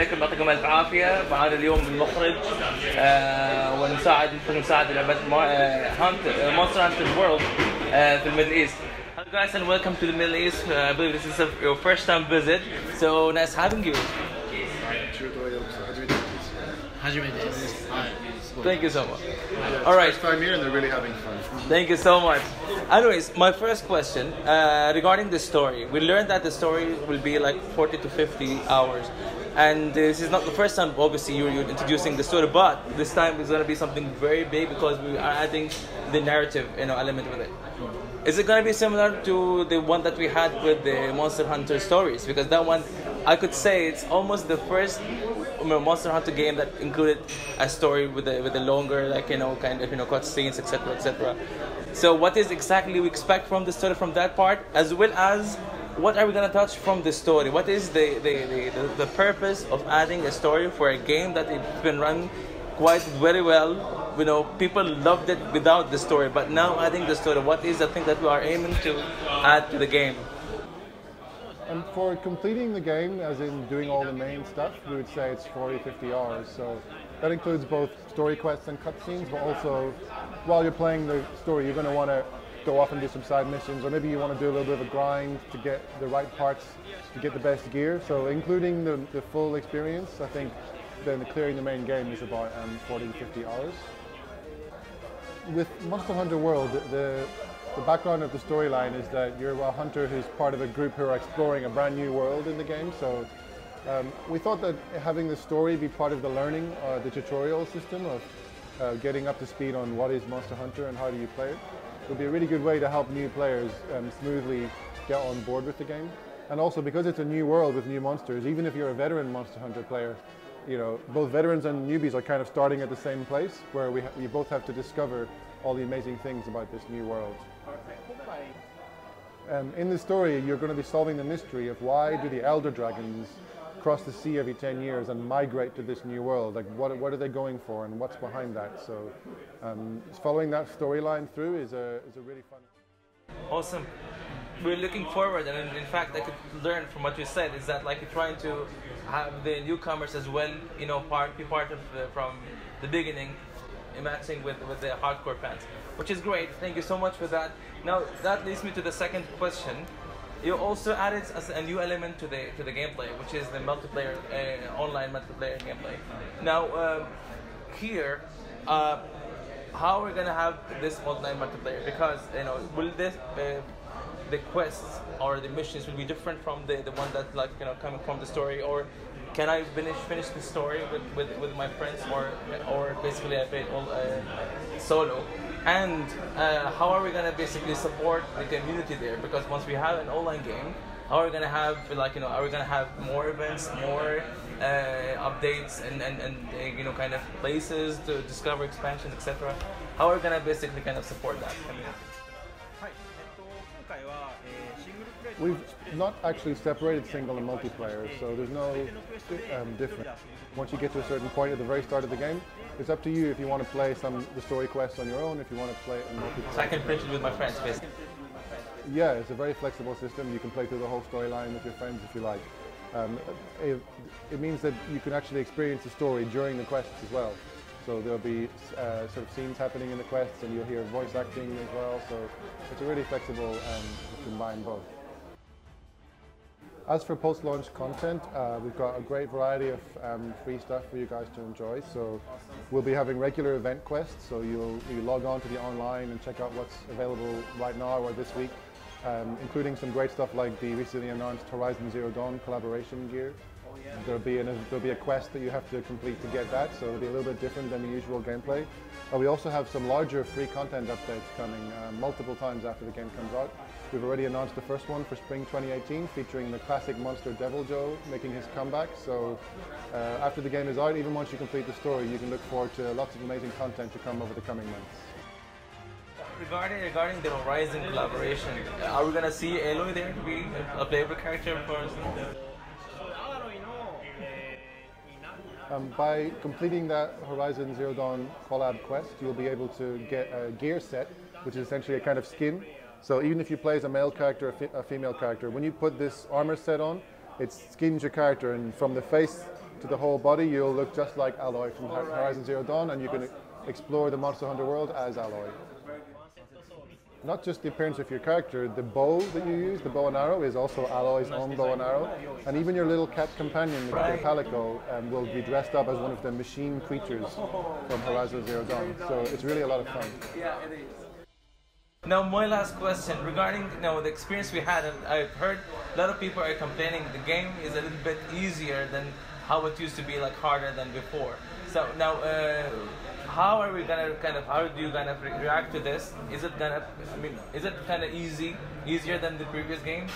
عليكم، يعطيكم الف عافيه. معنا اليوم المخرج ونساعد لعبه مونستر هانتر وورلد في الميدل ايست. Hello guys and welcome to the Middle East. I believe this is your first time visit, so nice having you. Thank you so much. All right. First time here and they're really having fun. Thank you so much. Anyways, my first question regarding the story. We learned that the story will be like 40 to 50 hours. And this is not the first time, obviously, you're introducing the story, but this time it's going to be something very big because we are adding the narrative, element with it. Is it going to be similar to the one that we had with the Monster Hunter stories? Because that one, I could say it's almost the first Monster Hunter game that included a story with a longer, cutscenes, etc., etc. So, what is exactly we expect from the story from that part, as well as what are we going to touch from the story? What is the purpose of adding a story for a game that it's been run quite very well? People loved it without the story, but now adding the story, what is the thing that we are aiming to add to the game? And for completing the game, as in doing all the main stuff, we would say it's 40-50 hours. So that includes both story quests and cutscenes, but also while you're playing the story, you're going to want to go off and do some side missions, or maybe you want to do a little bit of a grind to get the right parts, to get the best gear. So including the full experience, I think then clearing the main game is about 40 to 50 hours. With Monster Hunter World, the background of the storyline is that you're a hunter who's part of a group who are exploring a brand new world in the game. So we thought that having the story be part of the learning, the tutorial system of getting up to speed on what is Monster Hunter and how do you play it, would be a really good way to help new players smoothly get on board with the game. And also because it's a new world with new monsters, even if you're a veteran Monster Hunter player, both veterans and newbies are kind of starting at the same place, where we both have to discover all the amazing things about this new world. In the story, you're going to be solving the mystery of why do the elder dragons cross the sea every 10 years and migrate to this new world. Like, what are they going for and what's behind that? So following that storyline through is a really fun. Awesome. We're looking forward, and in fact, I could learn from what you said is that you're trying to have the newcomers as well, be part of from the beginning, matching with the hardcore fans, which is great. Thank you so much for that. Now that leads me to the second question. You also added a new element to the gameplay, which is the multiplayer, online multiplayer gameplay. Now here. How are we gonna have this online multiplayer? Because will this the quests or the missions will be different from the one that coming from the story, or can I finish the story with my friends, or basically I play it all solo? And how are we gonna basically support the community there? Because once we have an online game, how are we gonna have are we gonna have more events, more updates, and kind of places to discover expansions, etc. How are we gonna basically kind of support that? We've not actually separated single and multiplayer, so there's no difference. Once you get to a certain point at the very start of the game, it's up to you if you want to play the story quests on your own, if you want to play it in multiplayer. So I can finish it with my friends, basically. Yeah, it's a very flexible system. You can play through the whole storyline with your friends if you like. It means that you can actually experience the story during the quests as well. So there'll be sort of scenes happening in the quests, and you'll hear voice acting as well. So it's a really flexible to combine both. As for post-launch content, we've got a great variety of free stuff for you guys to enjoy. So we'll be having regular event quests, so you log on to the online and check out what's available right now or this week, including some great stuff like the recently announced Horizon Zero Dawn collaboration gear. There'll be a quest that you have to complete to get that, so it'll be a little bit different than the usual gameplay. We also have some larger free content updates coming multiple times after the game comes out. We've already announced the first one for spring 2018, featuring the classic monster Devil Joe making his comeback. So after the game is out, even once you complete the story, you can look forward to lots of amazing content to come over the coming months. Regarding the Horizon collaboration, are we gonna see Aloy there to be a playable character for us? By completing that Horizon Zero Dawn collab quest, you'll be able to get a gear set, which is essentially a kind of skin. So even if you play as a male character or a female character, when you put this armor set on, it skins your character, and from the face to the whole body, you'll look just like Aloy from Horizon Zero Dawn, and you can explore the Monster Hunter world as Aloy. Not just the appearance of your character, the bow that you use, the bow and arrow, is also Aloy's own bow and arrow. And even your little cat companion, the Calico, will be dressed up as one of the machine creatures from Horizon Zero Dawn. So it's really a lot of fun. Yeah, it is. Now, my last question regarding the experience we had, and I've heard a lot of people are complaining the game is a little bit easier than how it used to be, like harder than before. So now, how are we gonna how do you gonna react to this? Is it kind of easier than the previous games?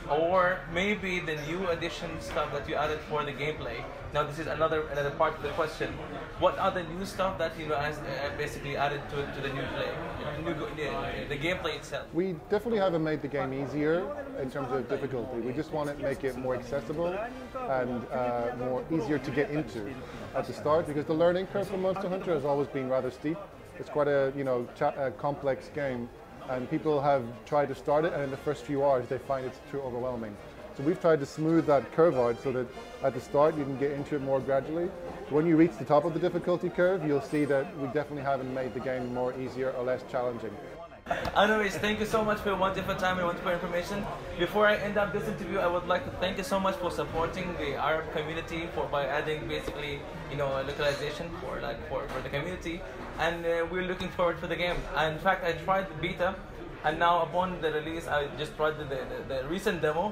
Or maybe the new addition stuff that you added for the gameplay. Now this is another part of the question. What are the new stuff that basically added to the new play, the gameplay itself? We definitely haven't made the game easier in terms of difficulty. We just want to make it more accessible and more easier to get into at the start, because the learning curve for Monster Hunter has always been rather steep. It's quite a complex game. And people have tried to start it, and in the first few hours they find it's too overwhelming. So we've tried to smooth that curve out so that at the start you can get into it more gradually. When you reach the top of the difficulty curve, you'll see that we definitely haven't made the game more easier or less challenging. Anyways, thank you so much for your wonderful time and wonderful information. Before I end up this interview, I would like to thank you so much for supporting the Arab community by adding basically localization for the community, and we're looking forward for the game. And in fact, I tried the beta, and now upon the release, I just tried the recent demo.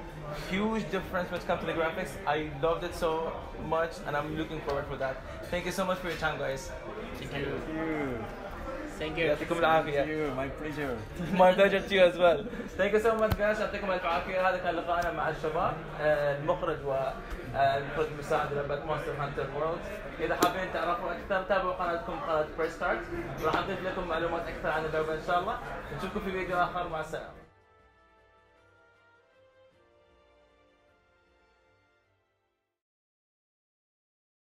Huge difference when it comes to the graphics. I loved it so much, and I'm looking forward for that. Thank you so much for your time, guys. Thank you. Thank you. يعطيكم العافية. Thank you. My pleasure. My pleasure to you as well. Thank you so much guys. يعطيكم الف عافية. هذا كان لقاءنا مع الشباب، المخرج والمخرج المساعد لعبة مونستر هانتر وورلد. إذا حابين تعرفوا أكثر تابعوا قناتكم قناة ستارت. راح نضيف لكم معلومات أكثر عن اللعبة إن شاء الله. نشوفكم في فيديو آخر. مع السلامة.